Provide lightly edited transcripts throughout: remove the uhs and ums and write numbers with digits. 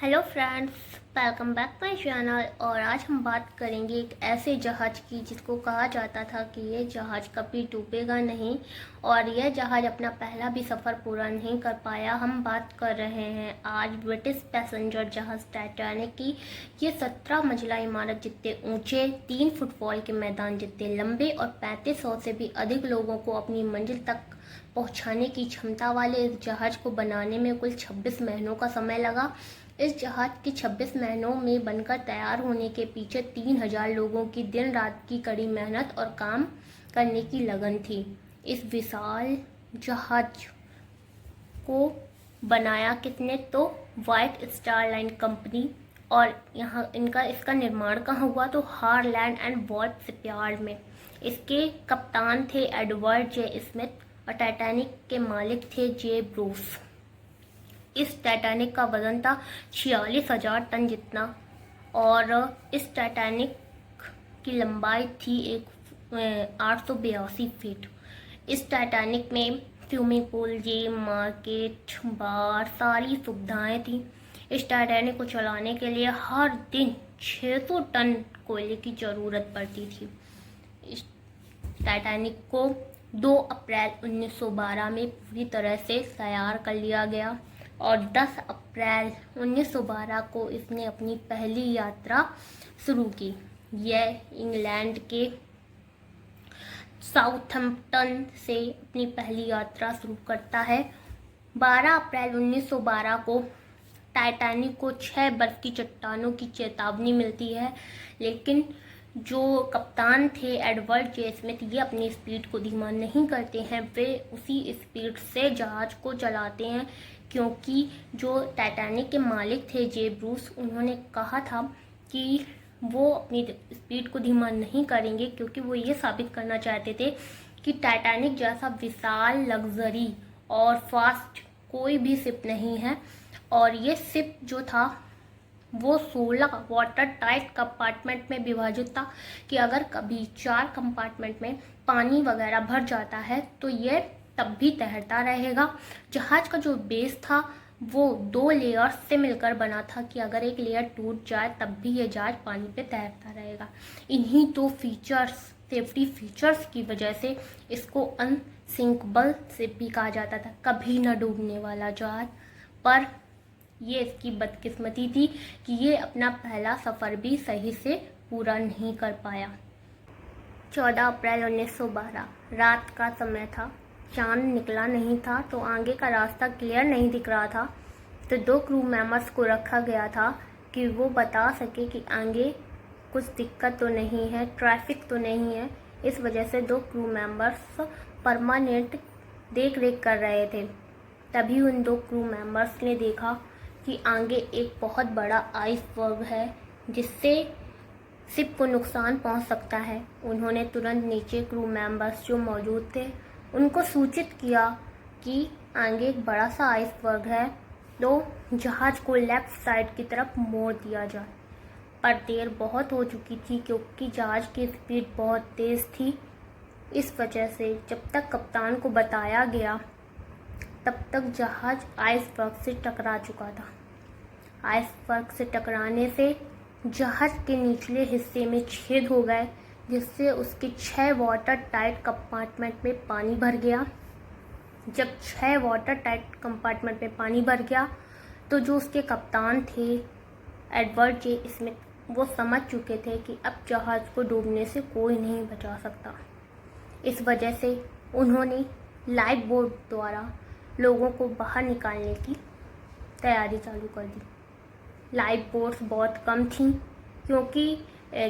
Hello friends, welcome back my channel. और आज हम बात करेंगे एक ऐसे जहाज़ की जिसको कहा जाता था कि ये जहाज़ कभी डूबेगा नहीं और यह जहाज़ अपना पहला भी सफ़र पूरा नहीं कर पाया। हम बात कर रहे हैं आज ब्रिटिश पैसेंजर जहाज़ टाइटैनिक की। ये 17 मंजिला इमारत जितने ऊंचे, 3 फुटबॉल के मैदान जितने लंबे और 3500 से भी अधिक लोगों को अपनी मंजिल तक पहुंचाने की क्षमता वाले इस जहाज़ को बनाने में कुल 26 महीनों का समय लगा। इस जहाज के 26 महीनों में बनकर तैयार होने के पीछे 3000 लोगों की दिन रात की कड़ी मेहनत और काम करने की लगन थी। इस विशाल जहाज को बनाया किसने? तो व्हाइट स्टार लाइन कंपनी। और यहाँ इसका निर्माण कहाँ हुआ? तो हारलैंड एंड वॉल्ट शिपयार्ड में। इसके कप्तान थे एडवर्ड जे स्मिथ और टाइटैनिक के मालिक थे जे ब्रूस। इस टाइटैनिक का वजन था 46,000 टन जितना और इस टाइटैनिक की लंबाई थी 882 फीट। इस टाइटैनिक में स्विमिंग पूल, जिम, मार्केट, बार, सारी सुविधाएं थी। इस टाइटैनिक को चलाने के लिए हर दिन 600 टन कोयले की ज़रूरत पड़ती थी। इस टाइटैनिक को 2 अप्रैल 1912 में पूरी तरह से तैयार कर लिया गया और 10 अप्रैल 1912 को इसने अपनी पहली यात्रा शुरू की। यह इंग्लैंड के साउथहैम्पटन से अपनी पहली यात्रा शुरू करता है। 12 अप्रैल 1912 को टाइटैनिक को 6 बर्फ की चट्टानों की चेतावनी मिलती है, लेकिन जो कप्तान थे एडवर्ड जे स्मिथ ये अपनी स्पीड को धीमा नहीं करते हैं। वे उसी स्पीड से जहाज को चलाते हैं क्योंकि जो टाइटैनिक के मालिक थे जे ब्रूस, उन्होंने कहा था कि वो अपनी स्पीड को धीमा नहीं करेंगे क्योंकि वो ये साबित करना चाहते थे कि टाइटैनिक जैसा विशाल, लग्जरी और फास्ट कोई भी शिप नहीं है। और ये शिप जो था वो 16 वाटर टाइट कंपार्टमेंट में विभाजित था कि अगर कभी 4 कंपार्टमेंट में पानी वगैरह भर जाता है तो ये तब भी तैरता रहेगा। जहाज का जो बेस था वो 2 लेयर्स से मिलकर बना था कि अगर एक लेयर टूट जाए तब भी ये जहाज पानी पे तैरता रहेगा। इन्हीं तो फीचर्स, सेफ्टी फीचर्स की वजह से इसको अनसिंकेबल शिप भी कहा जाता था, कभी न डूबने वाला जहाज। पर ये इसकी बदकिस्मती थी कि ये अपना पहला सफ़र भी सही से पूरा नहीं कर पाया। 14 अप्रैल 1912 रात का समय था, चांद निकला नहीं था तो आगे का रास्ता क्लियर नहीं दिख रहा था। तो 2 क्रू मेंबर्स को रखा गया था कि वो बता सके कि आगे कुछ दिक्कत तो नहीं है, ट्रैफिक तो नहीं है। इस वजह से 2 क्रू मेंबर्स परमानेंट देख रेख कर रहे थे। तभी उन 2 क्रू मेंबर्स ने देखा कि आगे एक बहुत बड़ा आइसबर्ग है जिससे शिप को नुकसान पहुंच सकता है। उन्होंने तुरंत नीचे क्रू मेंबर्स जो मौजूद थे उनको सूचित किया कि आगे एक बड़ा सा आइसबर्ग है, तो जहाज को लेफ्ट साइड की तरफ मोड़ दिया जाए। पर देर बहुत हो चुकी थी क्योंकि जहाज की स्पीड बहुत तेज़ थी। इस वजह से जब तक कप्तान को बताया गया तब तक जहाज आइसबर्ग से टकरा चुका था। आइसबर्ग से टकराने से जहाज के निचले हिस्से में छेद हो गए जिससे उसके 6 वाटर टाइट कंपार्टमेंट में पानी भर गया। जब 6 वाटर टाइट कंपार्टमेंट में पानी भर गया तो जो उसके कप्तान थे एडवर्ड जे स्मिथ, वो समझ चुके थे कि अब जहाज को डूबने से कोई नहीं बचा सकता। इस वजह से उन्होंने लाइफ बोट द्वारा लोगों को बाहर निकालने की तैयारी चालू कर दी। लाइफ बोट्स बहुत कम थीं क्योंकि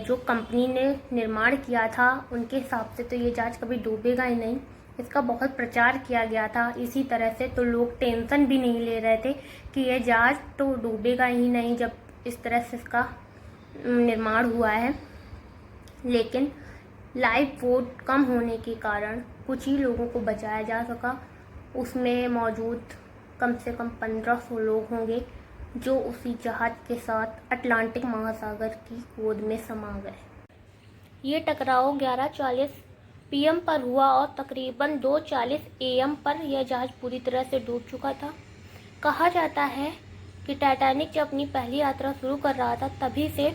जो कंपनी ने निर्माण किया था उनके हिसाब से तो ये जहाज कभी डूबेगा ही नहीं। इसका बहुत प्रचार किया गया था इसी तरह से, तो लोग टेंशन भी नहीं ले रहे थे कि ये जहाज तो डूबेगा ही नहीं जब इस तरह से इसका निर्माण हुआ है। लेकिन लाइफ बोट कम होने के कारण कुछ ही लोगों को बचाया जा सका। उसमें मौजूद कम से कम 1500 लोग होंगे जो उसी जहाज के साथ अटलांटिक महासागर की गोद में समा गए। ये टकराव 11:40 PM पर हुआ और तकरीबन 2:40 AM पर यह जहाज पूरी तरह से डूब चुका था। कहा जाता है कि टाइटैनिक जब अपनी पहली यात्रा शुरू कर रहा था तभी से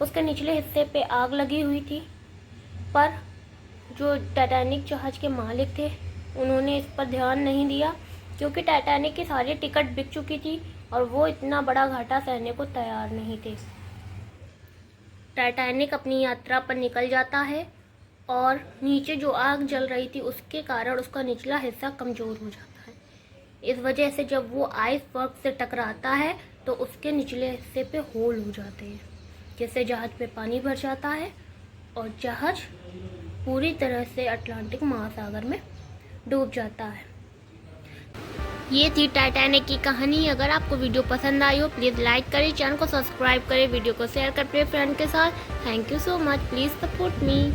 उसके निचले हिस्से पे आग लगी हुई थी, पर जो टाइटैनिक जहाज के मालिक थे उन्होंने इस पर ध्यान नहीं दिया, क्योंकि टाइटैनिक की सारी टिकट बिक चुकी थी और वो इतना बड़ा घाटा सहने को तैयार नहीं थे। टाइटैनिक अपनी यात्रा पर निकल जाता है और नीचे जो आग जल रही थी उसके कारण उसका निचला हिस्सा कमज़ोर हो जाता है। इस वजह से जब वो आइसबर्ग से टकराता है तो उसके निचले हिस्से पे होल हो जाते हैं, जिससे जहाज पे पानी भर जाता है और जहाज पूरी तरह से अटलांटिक महासागर में डूब जाता है। ये थी टाइटैनिक की कहानी। अगर आपको वीडियो पसंद आई हो प्लीज़ लाइक करें, चैनल को सब्सक्राइब करें, वीडियो को शेयर करें अपने फ्रेंड के साथ। Thank you so much, please support me.